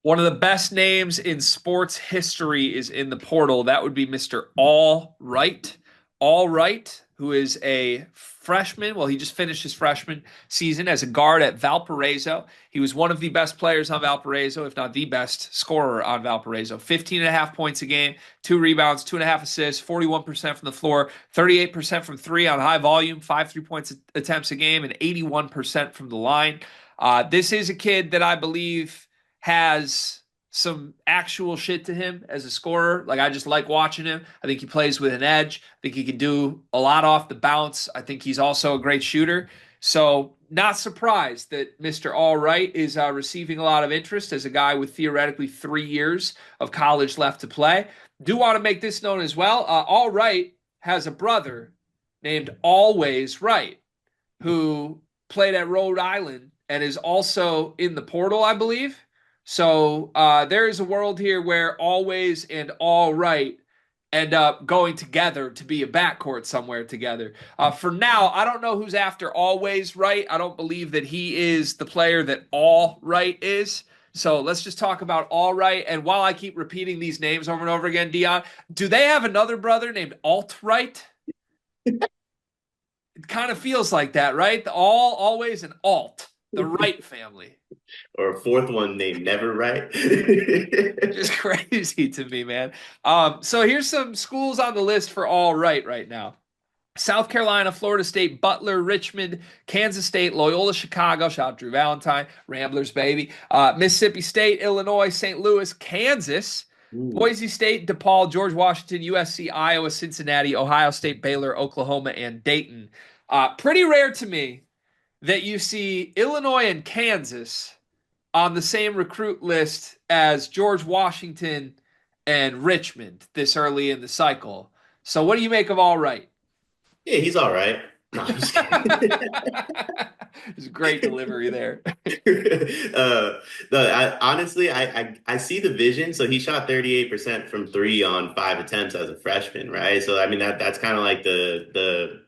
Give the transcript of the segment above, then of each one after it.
One of the best names in sports history is in the portal. That would be Mr. All Wright. All Wright, who is a freshman. Well, he just finished his freshman season as a guard at Valparaiso. He was one of the best players on Valparaiso, if not the best scorer on Valparaiso. 15 and a half points a game, 2 rebounds, 2.5 assists, 41% from the floor, 38% from three on high volume, 5 3 points attempts a game, and 81% from the line. This is a kid that I believe has some actual shit to him as a scorer. Like, I just like watching him. I think he plays with an edge. I think he can do a lot off the bounce. I think he's also a great shooter. So, not surprised that Mr. All Wright is receiving a lot of interest as a guy with theoretically 3 years of college left to play. Do want to make this known as well. All Wright has a brother named Always Right, who played at Rhode Island and is also in the portal, I believe. So there is a world here where Always and All Right end up going together to be a backcourt somewhere together. For now, I don't know who's after Always Right. I don't believe that he is the player that All Right is. So let's just talk about All Right. And while I keep repeating these names over and over again, Dion, do they have another brother named Alt Right? It kind of feels like that, right? The All, Always, and Alt, the Wright family. Or a fourth one named Never Right. Just crazy to me, man. So here's some schools on the list for All right now. South Carolina, Florida State, Butler, Richmond, Kansas State, Loyola, Chicago, shout out Drew Valentine, Ramblers, baby. Mississippi State, Illinois, St. Louis, Kansas, Ooh. Boise State, DePaul, George Washington, USC, Iowa, Cincinnati, Ohio State, Baylor, Oklahoma, and Dayton. Pretty rare to me that you see Illinois and Kansas on the same recruit list as George Washington and Richmond this early in the cycle. So what do you make of All Right? Yeah, he's all right. No, I'm just kidding. It's a great delivery there. No, honestly, I see the vision. So he shot 38% from three on 5 attempts as a freshman, right? So I mean that's kind of like the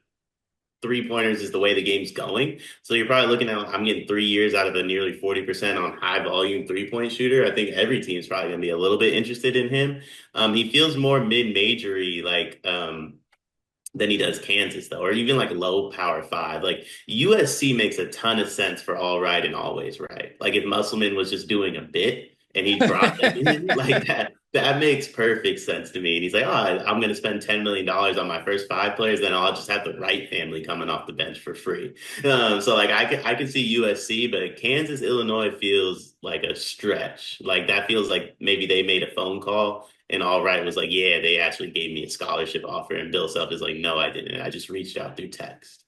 three pointers is the way the game's going. So you're probably looking at I'm getting 3 years out of a nearly 40% on high volume 3 point shooter. I think every team's probably gonna be a little bit interested in him. He feels more mid-majory than he does Kansas though, or even like low power five. Like USC makes a ton of sense for All Right and Always Right. Like if Musselman was just doing a bit and he brought them in like that makes perfect sense to me. And he's like, oh, I'm going to spend $10 million on my first five players, then I'll just have the Wright family coming off the bench for free. So like I could see USC, but Kansas, Illinois feels like a stretch. Like that feels like maybe they made a phone call and All Right was like, yeah, they actually gave me a scholarship offer. And Bill Self is like, no, I didn't. I just reached out through text.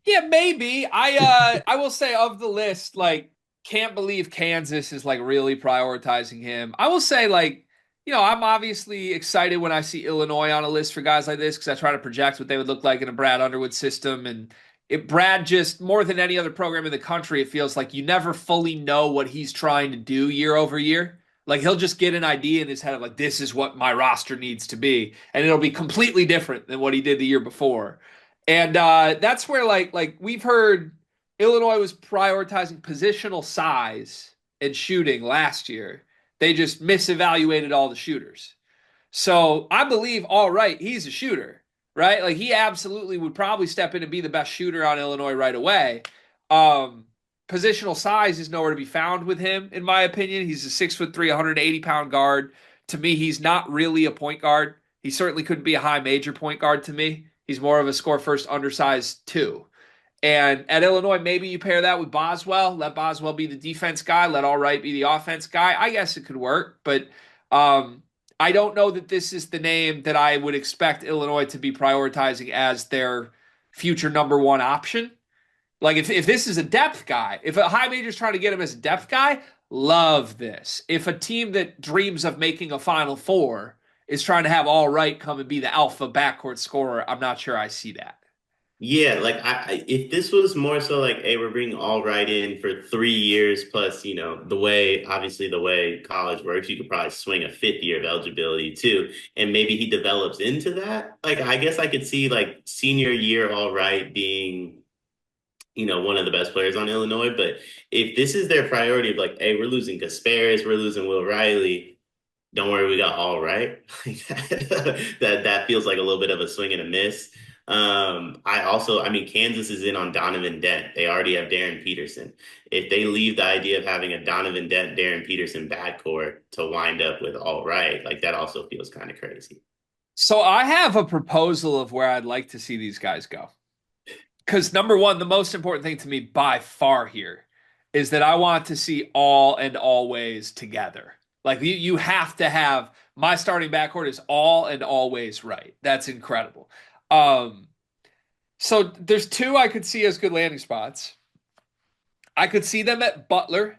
Yeah, maybe. I will say of the list, like, can't believe Kansas is like really prioritizing him. I will say, like, I'm obviously excited when I see Illinois on a list for guys like this because I try to project what they would look like in a Brad Underwood system. And Brad, just more than any other program in the country, it feels like you never fully know what he's trying to do year over year. Like he'll just get an idea in his head of like, this is what my roster needs to be. And it'll be completely different than what he did the year before. And that's where like we've heard Illinois was prioritizing positional size and shooting last year. They just misevaluated all the shooters. So I believe, all right, he's a shooter, right? Like he absolutely would probably step in and be the best shooter on Illinois right away. Um, Positional size is nowhere to be found with him, in my opinion. He's a 6'3", 180-pound guard. To me, he's not really a point guard. He certainly couldn't be a high major point guard to me. He's more of a score first undersized two. And at Illinois, maybe you pair that with Boswell. Let Boswell be the defense guy. Let All Right be the offense guy. I guess it could work, but I don't know that this is the name that I would expect Illinois to be prioritizing as their future number one option. Like if this is a depth guy, if a high major is trying to get him as a depth guy, love this. If a team that dreams of making a Final Four is trying to have All Right come and be the alpha backcourt scorer, I'm not sure I see that. Yeah, like if this was more so like, hey, we're bringing All Right in for 3 years plus, obviously the way college works, you could probably swing a fifth year of eligibility too, and maybe he develops into that. Like, I guess I could see like senior year All Right being one of the best players on Illinois. But if this is their priority of like, hey, we're losing Gasparis, we're losing Will Riley, don't worry, we got All Right. That feels like a little bit of a swing and a miss. I mean, Kansas is in on Donovan Dent. They already have Darren Peterson. If they leave the idea of having a Donovan Dent, Darren Peterson backcourt to wind up with All Right, like that also feels kind of crazy. So I have a proposal of where I'd like to see these guys go. Because number one, the most important thing to me by far here is that I want to see all and always together. Like you have to have my starting backcourt is all and always right. That's incredible. Um, so there's two I could see as good landing spots. I could see them at Butler.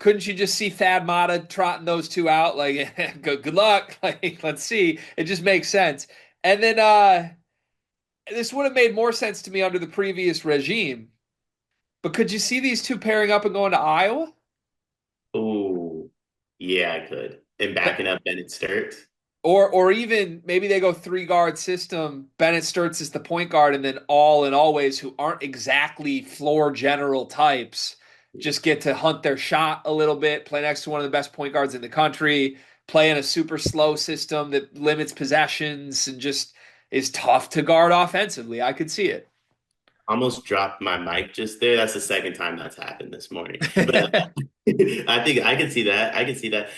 Couldn't you just see Thad Matta trotting those two out? Like, good luck. Like, let's see. It just makes sense. And then this would have made more sense to me under the previous regime. But could you see these two pairing up and going to Iowa? Oh, yeah, I could. And backing up Bennett Sturt. Or even maybe they go three guard system. Bennett Sturts is the point guard, and then all and always who aren't exactly floor general types just get to hunt their shot a little bit, play next to one of the best point guards in the country, play in a super slow system that limits possessions and just is tough to guard offensively. I could see it. Almost dropped my mic just there. That's the second time that's happened this morning. But I think I can see that. I can see that.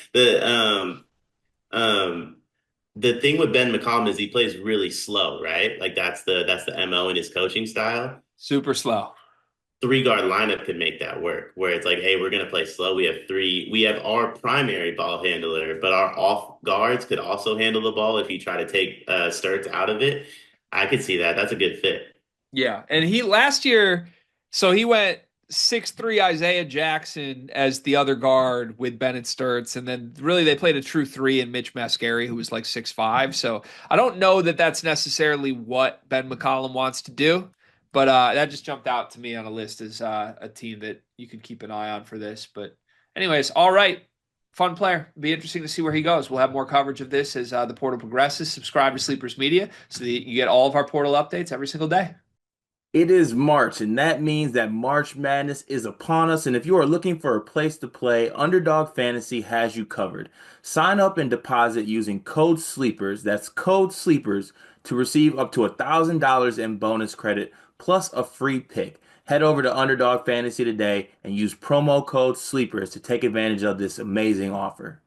Um the thing with Ben McCollum is he plays really slow, right? Like that's the MO in his coaching style. Super slow. Three guard lineup could make that work, where it's like, hey, we're gonna play slow. We have our primary ball handler, but our off guards could also handle the ball if you try to take Sturts out of it. I could see that. That's a good fit. Yeah. And he last year, so he went 6'3" Isaiah Jackson as the other guard with Bennett Sturts. And then really they played a true three in Mitch Mascari, who was like 6'5". So I don't know that that's necessarily what Ben McCollum wants to do. But that just jumped out to me on a list as a team that you could keep an eye on for this. But, anyways, all right. Fun player. Be interesting to see where he goes. We'll have more coverage of this as the portal progresses. Subscribe to Sleepers Media so that you get all of our portal updates every single day. It is March, and that means that March Madness is upon us. And if you are looking for a place to play, Underdog Fantasy has you covered. Sign up and deposit using code SLEEPERS, that's code SLEEPERS, to receive up to $1,000 in bonus credit plus a free pick. Head over to Underdog Fantasy today and use promo code SLEEPERS to take advantage of this amazing offer.